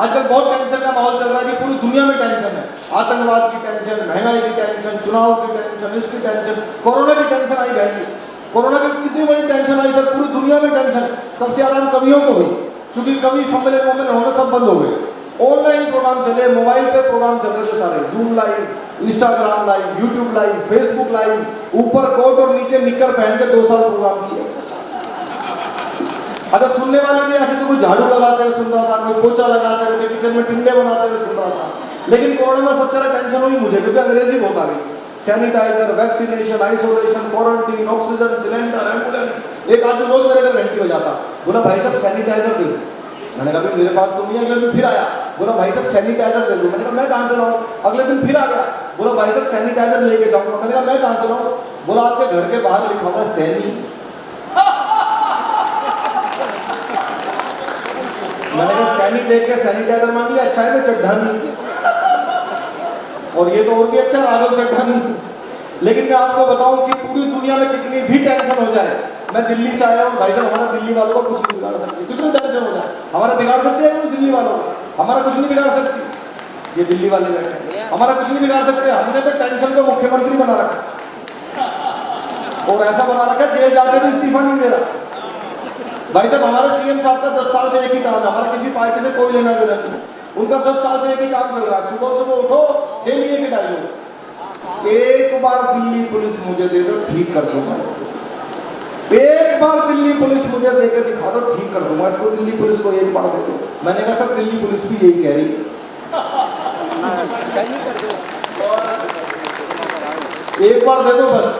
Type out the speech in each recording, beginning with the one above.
आजकल बहुत टेंशन का माहौल चल रहा है कि पूरी दुनिया में टेंशन है, आतंकवाद की टेंशन, महंगाई की टेंशन, चुनाव की टेंशन, इसकी टेंशन, कोरोना की टेंशन आई बहन जी। कोरोना की कितनी बड़ी टेंशन आई सर, पूरी दुनिया में टेंशन। सबसे आराम कवियों को हुई, क्योंकि कवि सम्मेलन होने सब बंद हो गए। ऑनलाइन प्रोग्राम चले, मोबाइल पे प्रोग्राम चल रहे थे सारे, zoom live, Instagram live, YouTube live, Facebook live, ऊपर कोट और नीचे निक्कर पहन के 2 साल प्रोग्राम किए। अच्छा, सुनने वाले भी ऐसे तो कोई झाड़ू लगाते हुए सुन रहा था, कोई पोछा लगाते हुए, किचन में टिंडे बनाते हुए सुन रहा था। लेकिन कोरोना में सबसे ज्यादा टेंशन हुई मुझे, क्योंकि अंग्रेजी बहुत आ गई। Sanitizer, vaccination, isolation, quarantine, oxygen cylinder, ambulance. एक आदमी रोज मेरे घर घंटी बजाता, बोला भाई साहब सैनिटाइजर दे दो। मैंने कहा मेरे पास तो नहीं है। अगले दिन फिर आया, बोला भाई साहब सैनिटाइजर दे दो। मैंने कहा मैं कहाँ से लाऊं? अगले दिन फिर आ गया, बोला भाई साहब सैनिटाइजर लेके जाऊंगा। मैंने कहा मैं कहाँ से लाऊं? बोला आपके घर के बाहर लिखा हुआ है सैनी। मैंने कहा सैनी देख के सैनिटाइजर मांगी, अच्छा है मैं चड्ढानी, और ये तो और भी अच्छा राघव चड्ढानी। लेकिन मैं आपको बताऊं कि पूरी दुनिया में कितनी भी टेंशन हो जाए, मैं दिल्ली से आया हूँ भाई साहब, हमारा दिल्ली वालों को कुछ नहीं बिगाड़ सकती। कितनी टेंशन हो जाए, हमारा बिगाड़ सकती है कुछ दिल्ली वालों का? हमारा कुछ नहीं बिगाड़ सकती। ये दिल्ली वाले बैठे, हमारा कुछ नहीं बिगाड़ सकते। हमने तो टेंशन को मुख्यमंत्री बना रखा, और ऐसा बना रखा जेल जाके भी इस्तीफा नहीं दे रहा। भाई साहब हमारे सीएम साहब का 10 साल से एक ही काम है, हमारा किसी पार्टी से कोई लेना देना नहीं। उनका 10 साल से एक ही काम चल रहा है, सुबह सुबह उठो, डेली एक ही डायलॉग, एक बार दिल्ली पुलिस मुझे दे दो, ठीक कर दूंगा इसको। एक बार दिल्ली पुलिस मुझे देकर दिखा दो, ठीक कर दूंगा इसको। दिल्ली पुलिस को एक बार दे दो। मैंने कहा सर दिल्ली पुलिस भी यही कह रही है, एक बार दे दो बस।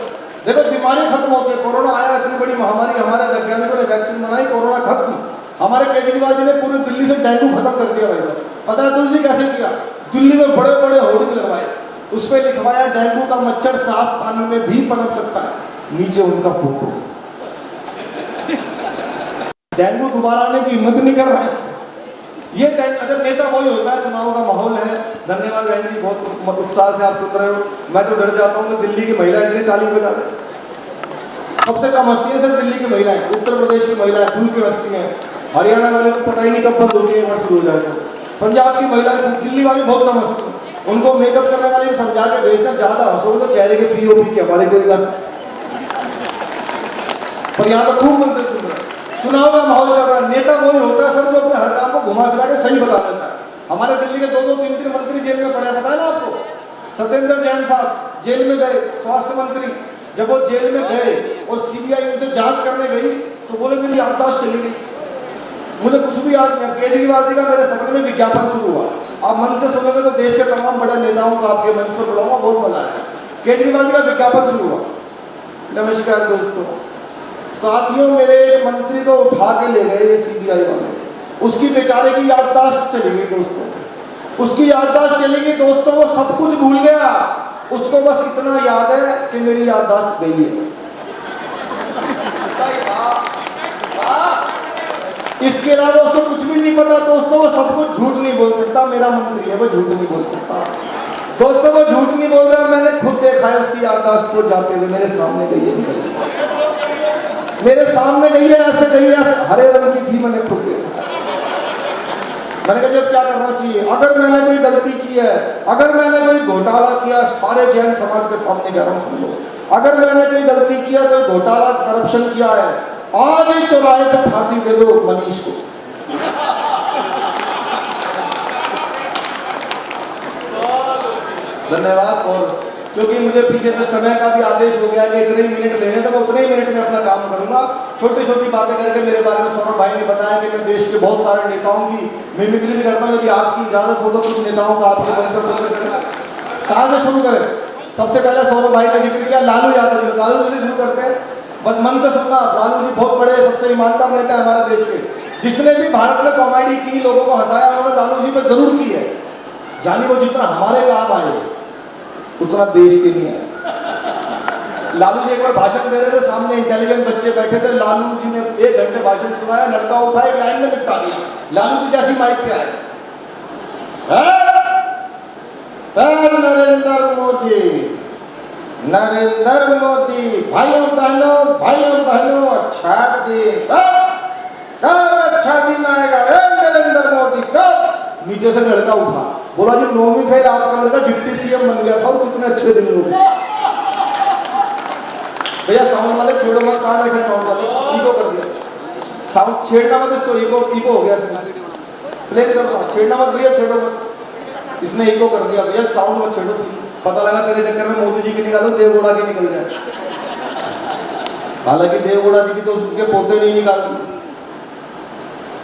देखो बीमारी खत्म होती है, कोरोना आया, इतनी बड़ी महामारी, हमारे वैज्ञानिकों ने वैक्सीन बनाई, कोरोना खत्म। हमारे केजरीवाल जी ने पूरी दिल्ली से डेंगू खत्म कर दिया। भाई साहब पता है तुलसी कैसे किया? दिल्ली में बड़े बड़े होर्डिंग लगवाए, उस पर लिखवाया डेंगू का मच्छर साफ पानी में भी पनप सकता है, नीचे उनका फोटो। डेंगू दोबारा आने की हिम्मत नहीं कर रहा है। ये अगर नेता वही होता है, चुनाव का माहौल है। धन्यवाद बहन जी, बहुत उत्साह से आप सुन रहे हो। मैं तो डर जाता हूँ कि दिल्ली की महिलाएं इतनी ताली बजा रहे, सबसे कम हंसती है सर दिल्ली की महिलाएं, उत्तर प्रदेश की महिलाएं खुल के हंसती हैं। हरियाणा वाले को पता ही नहीं कब बंद होती है, वर्ष शुरू हो जाएगा। पंजाब की महिलाएं, दिल्ली वाली बहुत कम हंसती हैं। उनको मेकअप करने वाले समझा के भेजना, ज्यादा हंसोगे तो चेहरे के पीओपी की हमारी कोई बात। पर यहाँ तो खूब मन से सुन रहे हैं। चुनाव का माहौल चल रहा है, नेता वही होता है सर जो अपने हर काम को घुमा फिरा के सही बता देता है। हमारे दिल्ली के 2-2, 3-3 मंत्री जेल में पड़े, पता है ना आपको? सत्येंद्र जैन साहब जेल में गए, स्वास्थ्य मंत्री। जब वो जेल में गए और सीबीआई उनसे जांच करने गई तो बोले मेरी याददाश्त चली गई, मुझे कुछ भी याद नहीं। केजरीवाल जी का मेरे सपने में विज्ञापन शुरू हुआ, आप मन से सुनोगे तो देश के तमाम बड़े नेताओं को आपके मंच पर बुलाऊंगा, बहुत मजा आएगा। केजरीवाल जी का विज्ञापन शुरू हुआ। नमस्कार दोस्तों, साथियों मेरे एक मंत्री को उठा के ले गए ये सीबीआई वाले, उसकी बेचारे की याददाश्त चली गई दोस्तों, उसकी याददाश्त चली गई दोस्तों, वो सब कुछ भूल गया, उसको बस इतना याद है कि मेरी याददाश्त गई है। इसके अलावा उसको कुछ भी नहीं पता दोस्तों, वो सब कुछ झूठ नहीं बोल सकता, मेरा मंत्री है वो झूठ नहीं बोल सकता दोस्तों, वो झूठ नहीं बोल रहा। मैंने खुद देखा है उसकी याददाश्त को जाते हुए, मेरे सामने गई है, मेरे सामने गई है, ऐसे गई है, ऐसे हरे रंग की थी, मैंने खुद देखा। मैंने कहा जब क्या करना चाहिए, अगर मैंने कोई गलती की है, अगर मैंने कोई घोटाला किया, सारे जैन समाज के सामने कह रहा हूं सुन लो, अगर मैंने कोई गलती किया, कोई घोटाला करप्शन किया है, आज ही चौराहे पर फांसी दे दो मनीष को। धन्यवाद। और क्योंकि मुझे पीछे से समय का भी आदेश हो गया कि इतने ही मिनट लेने, तो मैं उतने ही मिनट में अपना काम करूंगा। छोटी छोटी बातें करके मेरे बारे में सौरभ भाई ने बताया कि मैं देश के बहुत सारे नेताओं की मिमिक्री भी करता हूँ। यदि आपकी इजाजत हो तो कुछ नेताओं का आपके मन से कहाँ से शुरू करें? सबसे पहले सौरभ भाई ने जिक्र किया लालू यादव जी, लालू जी से शुरू करते हैं, बस मन से सुनना। लालू जी बहुत बड़े सबसे ईमानदार नेता है हमारे देश के, जिसने भी भारत में कॉमेडी की, लोगों को हंसाया, उन्होंने लालू जी पर जरूर की है। जानी वो जितना हमारे काम आए उतना देश के नहीं है। लालू जी एक बार भाषण दे रहे थे, सामने इंटेलिजेंट बच्चे बैठे थे, लालू जी ने 1 घंटे भाषण सुनाया, लड़का उठा एक लाइन में निपटा दिया। लालू जी जैसी माइक पे आए, नरेंद्र मोदी, नरेंद्र मोदी, भाइयों बहनों अच्छा दिन, कब अच्छा दिन आएगा? नरेंद्र मोदी कब? नीचे से लड़का उठा, बोला जी 9वीं फेल आपका लड़का डिप्टी सीएम बन गया था और कितने अच्छे दिन लोग। भैया साउंड वाले छेड़ो मत, कहाँ बैठे साउंड वाले, इको कर दिया, साउंड छेड़ना मत इसको, इको हो गया प्ले कर रहा, छेड़ना मत भैया, छेड़ो मत, इसने इको कर दिया। भैया साउंड मत छेड़ो, पता लगा तेरे चक्कर में मोदी जी की निकालो, देवगौड़ा की निकल जाए। हालांकि देवगौड़ा जी की तो उसके पोते नहीं निकालती,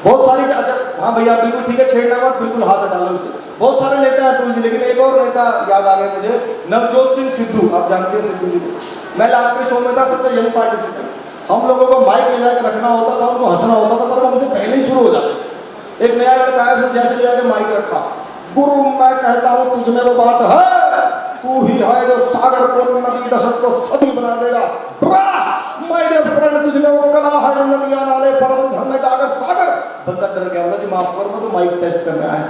बहुत सारी। अच्छा हाँ भैया बिल्कुल ठीक है, छेड़ना मत, बिल्कुल हाथ हटा लो इसे। बहुत सारे नेता हैं तुलजी, लेकिन एक और नेता याद आ गया मुझे, नवजोत सिंह सिद्धू, आप जानते हैं सिद्धू जी को। मैं लास्ट के शो में था, सबसे यंग पार्टिसिपेंट। हम लोगों को माइक ले जाकर रखना होता था, उनको हंसना होता था, पर हमसे पहले ही शुरू हो जाते। एक नया लड़का आया, उसने जैसे जाके माइक रखा, गुरु मैं कहता हूँ तुझ में वो बात है, तू ही है जो सागर को नदी दशक को सदी बना देगा। माय डियर फ्रेंड, तुझ में वो कला है जो नदियां नाले पर्वत झरने गागर सागर। बंदा डर गया, बोला जी माफ करो, मैं तो माइक टेस्ट करने आया।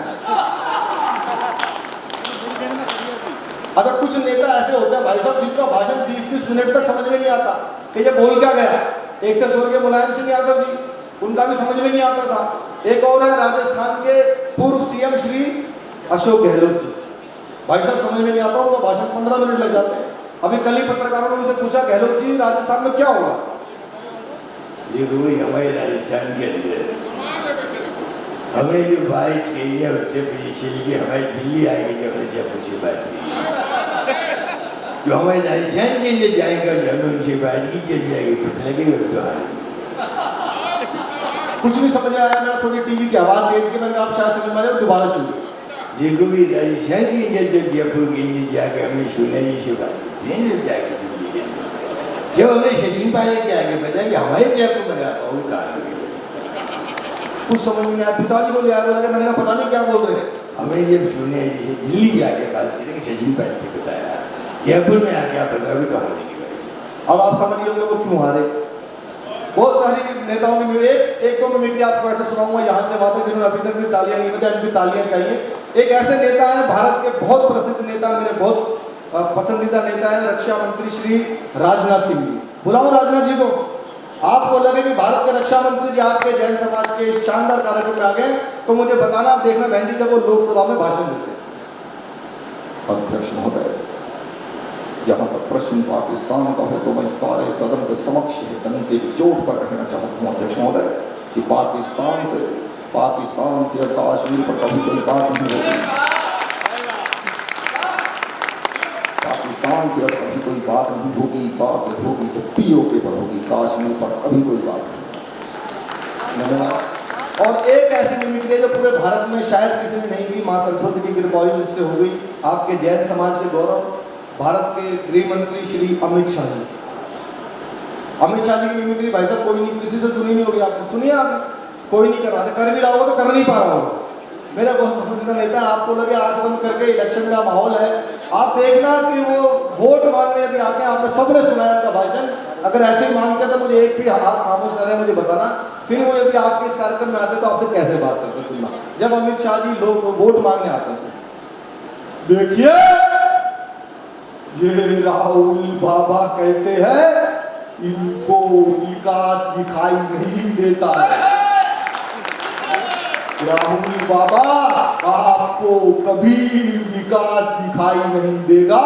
अगर कुछ नेता ऐसे होते हैं भाई साहब, जिनका भाषण 20-20 मिनट तक समझ में नहीं आता कि ये बोल क्या गया। एक तो स्वर्गीय मुलायम सिंह यादव जी, उनका भी समझ में नहीं आता था। एक और है राजस्थान के पूर्व सीएम श्री अशोक गहलोत जी, भाई साहब समझ में नहीं आता, उनका भाषण 15 मिनट लग जाते हैं। अभी कल ही पत्रकारों ने उनसे पूछा, गहलोत जी राजस्थान में क्या होगा? देखो भाई, हमारे राजस्थान के अंदर हमें जो बात कही है उससे पीछे कि हमारी दिल्ली आएगी, जब जब पूछे बात की जो हमारे राजस्थान के लिए जाएगा, जब उनसे बात की चल जाएगी, पता लगे तो कुछ नहीं समझ आया। मैं थोड़ी टीवी की आवाज तेज के, मैंने आप शायद समझ में आया, दोबारा सुनिए। देखो भी राजस्थान की जब जयपुर के लिए जाकर हमने सुना जी से बात की, जब जाकर दिल्ली के अंदर जब हमने सचिन पायलट के आगे बताया कि हमारे जयपुर में रहा बहुत आगे, कुछ समझ में नहीं आया। पिताजी को ले आया, बोला मैंने कहा पता नहीं क्या बोल रहे हैं। हमें जब सुने जैसे दिल्ली जाके बात की कि सचिन पायलट ने बताया, जयपुर में आके आप बताओगे तो हारने की बात। अब आप समझिए हम लोग को क्यों हारे। बहुत सारी नेताओं की एक दो में मिमिक्री आपको ऐसे सुनाऊंगा यहाँ से वहां तक, जिन्होंने अभी तक भी तालियां नहीं बजाई, इनकी तालियां चाहिए। एक ऐसे नेता है भारत के बहुत प्रसिद्ध नेता, मेरे बहुत पसंदीदा नेता है, रक्षा मंत्री श्री राजनाथ सिंह जी। बुलाओ राजनाथ जी को। आपको लगे कि भारत के रक्षा मंत्री जी आपके जैन समाज के शानदार कार्यक्रम में आ गए तो मुझे बताना, आप देखना बहन जी जब वो लोकसभा में भाषण देते हैं। अध्यक्ष महोदय, यहाँ तक प्रश्न पाकिस्तान का है तो मैं सारे सदन के समक्ष डंके की चोट पर कहना चाहता हूँ अध्यक्ष महोदय कि पाकिस्तान से कश्मीर पर कभी कोई बात नहीं होगी। पाकिस्तान से कभी कोई बात नहीं होगी, बात होगी तो पीओके पर होगी, कश्मीर पर कभी कोई बात नहीं। और एक ऐसी मिमिक्री जो पूरे भारत में शायद किसी ने नहीं की, माँ सरस्वती की कृपा से हो गई, आपके जैन समाज से गौरव, भारत के गृह मंत्री श्री अमित शाह जी। अमित शाह जी की मिमिक्री भाई साहब कोई नहीं, किसी से सुनी नहीं होगी आपने, सुनिए आपने, कोई नहीं कर रहा था, कर भी रहा होगा तो कर नहीं पा रहा होगा। मेरा बहुत पसंदीदा नेता, आपको लगे आंख बंद करके इलेक्शन का माहौल है, आप देखना कि वो वोट मांगने यदि आते हैं, आपने सबने सुना है उनका भाषण, अगर ऐसे ही मांगते हैं तो मुझे एक भी हाथ खामोश रह रहे मुझे बताना, फिर वो यदि आपके इस कार्यक्रम में आते तो आपसे कैसे बात करते सुनना, जब अमित शाह जी लोग वोट मांगने आते हैं। देखिए ये राहुल बाबा कहते हैं इनको विकास दिखाई नहीं देता है। राहुल बाबा आपको कभी विकास दिखाई नहीं देगा,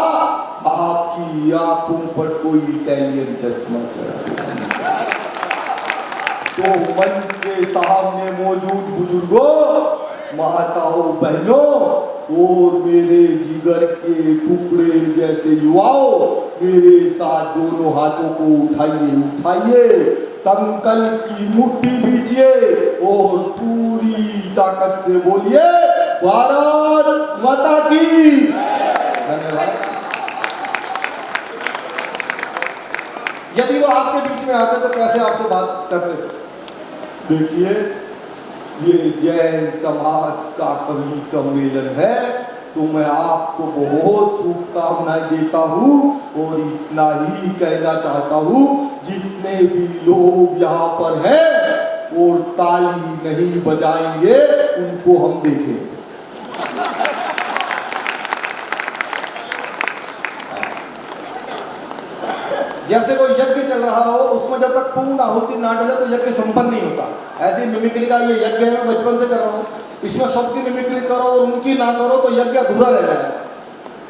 आपकी आंखों पर कोई इटालियन चश्मा चढ़ा। तो मंच के सामने मौजूद बुजुर्गों, माताओं, बहनों और मेरे जिगर के टुकड़े जैसे युवाओं, मेरे साथ दोनों हाथों को उठाइए उठाइए, संकल्प की मुट्ठी बीचिए और पूरी ताकत से बोलिए भारत माता की। धन्यवाद। यदि वो आपके बीच में आते तो कैसे आपसे बात करते? देखिए ये जैन समाज का कवि सम्मेलन है तो मैं आपको बहुत शुभकामनाएं देता हूँ और इतना ही कहना चाहता हूँ, जितने भी लोग यहाँ पर हैं और ताली नहीं बजाएंगे उनको हम देखें। जैसे कोई यज्ञ चल रहा हो, उसमें जब तक पूर्ण आहुति ना डले तो यज्ञ संपन्न नहीं होता। ऐसी मिमिक्री का ये यज्ञ है, मैं बचपन से कर रहा हूँ। इसमें सबकी मिमिक्री करो और उनकी ना करो तो यज्ञ अधूरा रह जाएगा।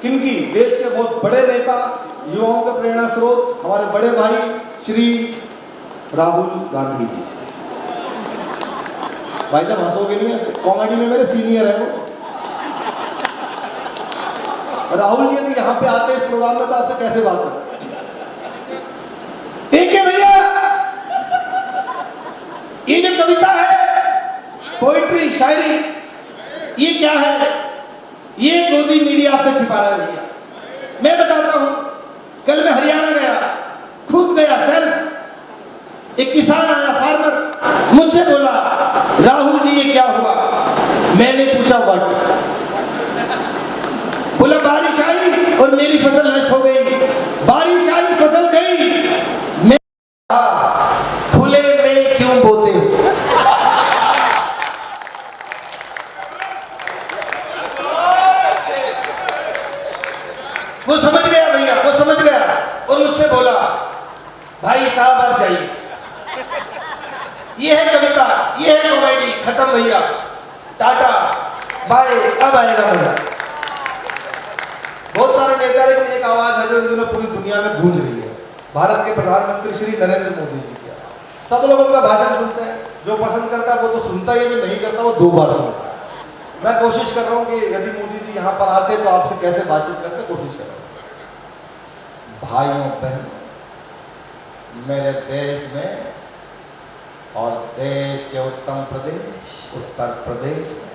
किनकी? देश के बहुत बड़े नेता, युवाओं के प्रेरणा स्रोत, हमारे बड़े भाई श्री राहुल गांधी जी। भाई साहब हंसोगे नहीं, ऐसे कॉमेडी में मेरे सीनियर है वो। राहुल जी यदि यहाँ पे आते इस प्रोग्राम में तो आपसे कैसे बात करते? ठीक है भैया, ये जो कविता है, पोइट्री, शायरी, ये क्या है? ये गोदी मीडिया आपसे छिपा रहा है भैया। मैं बताता हूं, कल मैं हरियाणा गया, खुद गया सेल्फ। एक किसान आया, फार्मर, मुझसे बोला राहुल जी ये क्या हुआ? मैंने पूछा व्हाट? बोला बारिश आई और मेरी फसल नष्ट हो गई। बारिश आई, फसल गई। मैं खुले में क्यों बोते हो? वो समझ गया भैया, वो समझ गया और मुझसे बोला भाई साहब आप जाइए, ये है कविता, ये है कॉमेडी, खत्म भैया, टाटा बाय, अब आएगा मजा। बहुत सारे नेता, लेकिन एक आवाज है जो इन दिनों पूरी दुनिया में गूंज रही है, भारत के प्रधानमंत्री श्री नरेंद्र मोदी जी की। सब लोग उनका भाषण सुनते हैं, जो पसंद करता है वो तो सुनता ही, जो नहीं करता वो 2 बार सुनता है। मैं कोशिश कर रहा हूं कि यदि मोदी जी यहाँ पर आते तो आपसे कैसे बातचीत करते, कोशिश कर रहा हूं। भाइयों बहनों, मेरे देश में और देश के उत्तम प्रदेश उत्तर प्रदेश में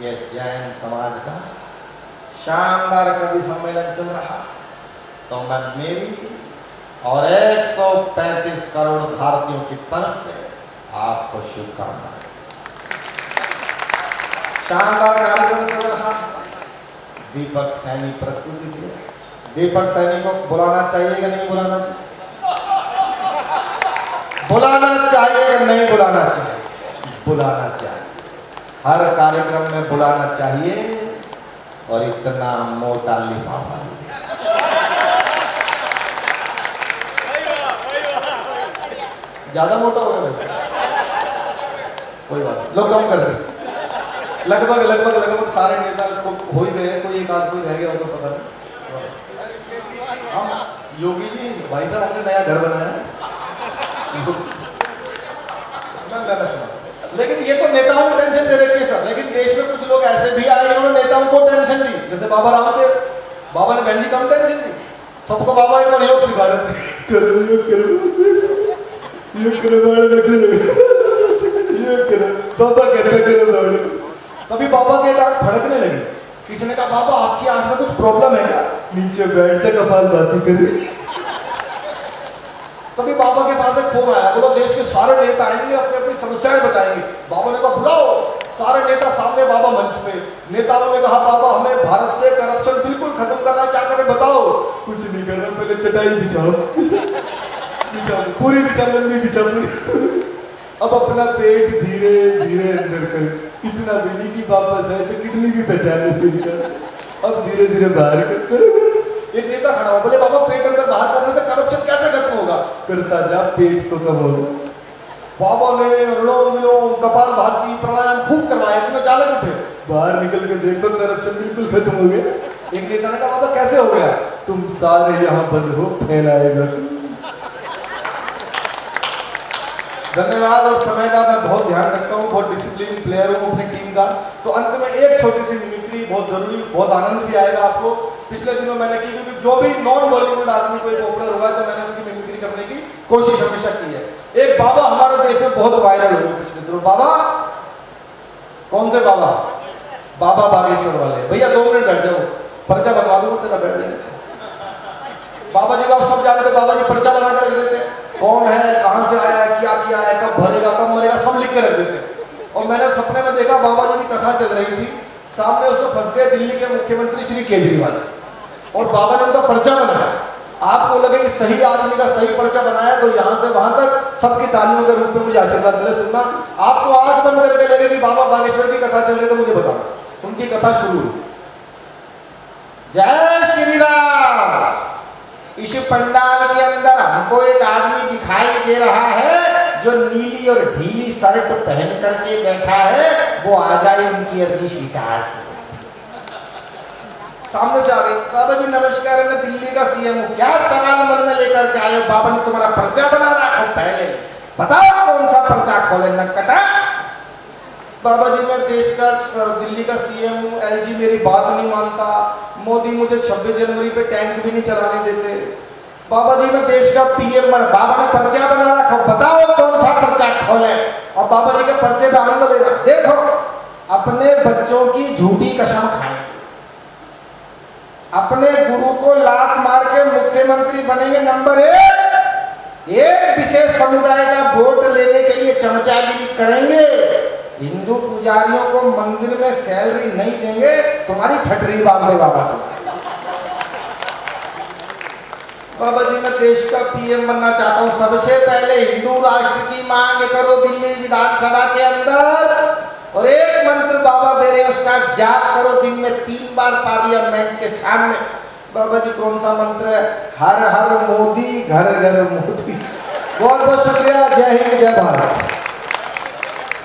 ये जैन समाज का शानदार कवि सम्मेलन चल रहा, तो मैं मेरी और 135 करोड़ भारतीयों की तरफ से आपको शुभकामनाएं। शानदार कार्यक्रम चल रहा। दीपक सैनी प्रस्तुति दिए। दीपक सैनी को बुलाना चाहिए कि नहीं बुलाना चाहिए? बुलाना चाहिए या नहीं बुलाना चाहिए? बुलाना चाहिए, हर कार्यक्रम में बुलाना चाहिए। और इतना मोटा लिफाफा, ज्यादा मोटा हो गया भाई, कोई बात नहीं, लोग कम कर दे। लगभग सारे नेता हो ही गए, कोई एक आध कोई रह गया हो तो पता नहीं। हम योगी जी भाई साहब हमने नया घर बनाया है। लेकिन ये तो नेताओं को टेंशन दे रही है सर, लेकिन देश में कुछ लोग ऐसे भी आए जिन्होंने नेताओं को टेंशन दी, जैसे बाबा रामदेव। बाबा ने बहन जी कम टेंशन दी, सबको बाबा एक बार योग सिखा रहे थे, बाबा कहते तभी बाबा के आंख फड़कने लगी। किसी ने कहा बाबा आपकी आंख में कुछ प्रॉब्लम है क्या? नीचे बैठ जा, कपाल बाती करे। तभी बाबा के पास एक फोन आया, बोला देश के सारे नेता आएंगे, अपनी अपनी समस्याएं बताएंगे। बाबा ने कहा बुलाओ सारे नेता सामने। बाबा मंच पे, नेताओं ने कहा बाबा हमें भारत से करप्शन बिल्कुल खत्म करना, क्या करें बताओ? कुछ नहीं करना, पहले चटाई बिछाओ, बिछाओ पूरी बिछा, लंबी बिछा पूरी। अब अपना पेट धीरे धीरे अंदर कर, इतना भी नहीं कि वापस है तो किडनी भी पहचानने से, अब धीरे धीरे बाहर कर। एक नेता खड़ा हो, बोले बाबा पेट अंदर बाहर करने से करप्शन कैसे खत्म होगा? करता जा, पेट तो कम होगा। बाबा ने अनुलोम विलोम, कपाल भाती, प्राणायाम खूब करवाया, इतने जाले उठे, बाहर निकल के देखो करप्शन बिल्कुल खत्म हो गया। एक नेता ने कहा बाबा कैसे हो गया? तुम सारे यहाँ बंद हो, फैलाएगा। धन्यवाद। और समय का मैं बहुत ध्यान रखता हूँ, बहुत डिसिप्लिन प्लेयर हूँ अपनी टीम का। तो अंत में एक छोटी सी मिमिक्री, बहुत जरूरी, बहुत आनंद भी आएगा आपको। पिछले दिनों मैंने की, क्योंकि जो भी नॉन बॉलीवुड आदमी कोई पॉपुलर हुआ है तो मैंने उनकी मिमिक्री करने की कोशिश हमेशा की है। एक बाबा हमारे देश में बहुत वायरल हुए पिछले दिनों। बाबा कौन से बाबा? बाबा बागेश्वर वाले। भैया 2 मिनट बैठ जाओ, पर्चा बनवा दो तेरा, बैठ जाए। बाबा जी को आप सब जानते, बाबा जी पर्चा बना कर रख देते हैं, कौन है, कहां से आया है, क्या किया है, कब भरेगा, कब मरेगा, सब लिख के रख देते हैं। और मैंने सपने में देखा बाबा जी की कथा चल रही थी, सामने उसमें फंस गए दिल्ली के मुख्यमंत्री श्री केजरीवाल जी, और बाबा ने उनका पर्चा बनाया। आपको लगे कि सही आदमी का सही पर्चा बनाया तो यहां से वहां तक सबकी तालियों के रूप में मुझे आशीर्वाद मिले। सुनना, आपको आंख बंद करके लगे कि बाबा बागेश्वर की कथा चल रही तो मुझे बताना। उनकी कथा शुरू हुई। जय श्री राम। इस पंडाल के अंदर हमको एक आदमी दिखाई दे रहा है जो नीली और ढीली शर्ट पहन करके बैठा है वो आ जाए, उनकी अर्जी स्वीकार की जाए। सामने से आ गए, बाबा जी नमस्कार, मैं दिल्ली का सीएम हूँ। क्या सवाल मन में लेकर के आए हो? बाबा ने तुम्हारा पर्चा बना रखा, पहले बताओ कौन सा पर्चा खोले नकटा। बाबा जी मैं देश का दिल्ली का सीएम हूँ, एलजी मेरी बात नहीं मानता, मोदी मुझे 26 जनवरी पे टैंक भी नहीं चलाने देते। बाबा जी मैं देश का पीएम बना। बाबा ने पर्चा बना रखा, बताओ कौन सा पर्चा खोले। और बाबा जी के पर्चे पे आनंद लेना। देखो अपने बच्चों की झूठी कसम खाएंगे, अपने गुरु को लात मार के मुख्यमंत्री बनेंगे नंबर 1, एक विशेष समुदाय का वोट लेने के लिए चमचागिरी करेंगे, हिंदू पुजारियों को मंदिर में सैलरी नहीं देंगे, तुम्हारी ठटरी बांध दे बाबा तुम। बाबा जी मैं देश का पीएम बनना चाहता हूँ, सबसे पहले हिंदू राष्ट्र की मांग करो दिल्ली विधानसभा के अंदर, और एक मंत्र बाबा दे रहे उसका जाप करो दिन में 3 बार पार्लियामेंट के सामने। बाबा जी कौन सा मंत्र है? हर हर मोदी घर घर मोदी। बहुत बहुत शुक्रिया, जय हिंद जय भारत।